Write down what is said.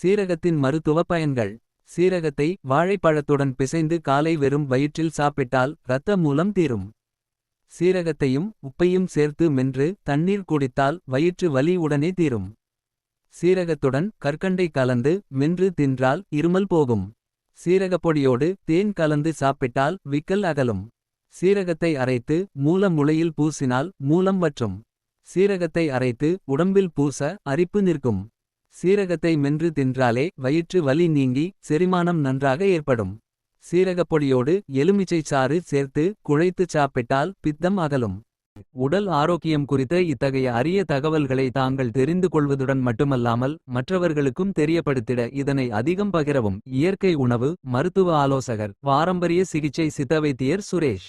சீரகத்தின் மருத்துவ பயன்கள். சீரகத்தை வாழைப்பழத்துடன் பிசைந்து காலை வெறும் வயிற்றில் சாப்பிட்டால் இரத்த மூலம் தீரும். சீரகத்தையும் உப்பையும் சேர்த்து மென்று தண்ணீர் குடித்தால் வயிற்று வலி உடனே தீரும். சீரகத்துடன் கற்கண்டை கலந்து மென்று தின்றால் இருமல் போகும். சீரகப்பொடியோடு தேன் கலந்து சாப்பிட்டால் விக்கல் அகலும். சீரகத்தை அரைத்து மூல முளையில் பூசினால் மூலம் வற்றும். சீரகத்தை அரைத்து உடம்பில் பூச அரிப்பு நிற்கும். சீரகத்தை மென்று தின்றாலே வயிற்று வலி நீங்கி செரிமானம் நன்றாக ஏற்படும். சீரகப்பொடியோடு எலுமிச்சை சாறு சேர்த்து குழைத்துச் சாப்பிட்டால் பித்தம் அகலும். உடல் ஆரோக்கியம் குறித்த இத்தகைய அரிய தகவல்களை தாங்கள் தெரிந்து கொள்வதுடன் மட்டுமல்லாமல் மற்றவர்களுக்கும் தெரியப்படுத்திட இதனை அதிகம் பகிரவும். இயற்கை உணவு மருத்துவ ஆலோசகர் பாரம்பரிய சிகிச்சை சித்த வைத்தியர் சுரேஷ்.